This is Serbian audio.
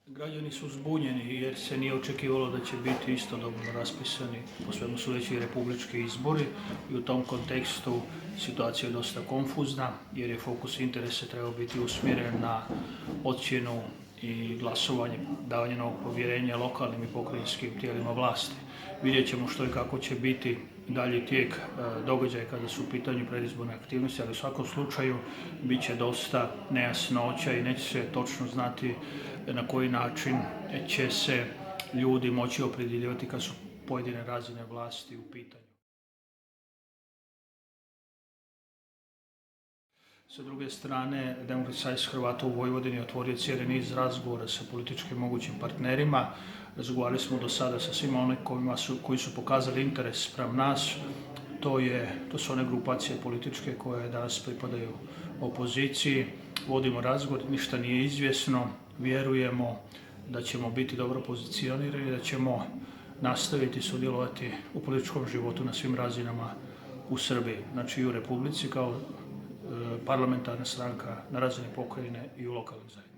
Građani su zbunjeni jer se nije očekivalo da će biti istodobno raspisani po svemu sudeći republički izbori i u tom kontekstu situacija je dosta konfuzna jer je fokus interesa trebao biti usmjeren na ocjenu i glasovanje, davanje novog povjerenja lokalnim i pokrajinskim tijelima vlasti. Vidjet ćemo što i kako će biti dalji tijek događaja kada su u pitanju predizborne aktivnosti, ali u svakom slučaju bit će dosta nejasnoća i neće se točno znati na koji način će se ljudi moći opredjeljivati kad su pojedine razine vlasti u pitanju. Sa druge strane, Demokratski savez Hrvata u Vojvodini otvorio cijeli niz razgovora sa političkim mogućim partnerima. Razgovarali smo do sada sa svima onima koji su pokazali interes spram nas. To su one grupacije političke koje danas pripadaju opoziciji. Vodimo razgovor, ništa nije izvjesno. Vjerujemo da ćemo biti dobro pozicionirani, da ćemo nastaviti sudjelovati u političkom životu na svim razinama u Srbiji, znači i u Republici kao parlamentarna stranka na razini pokrajine i u lokalnim zajednicama.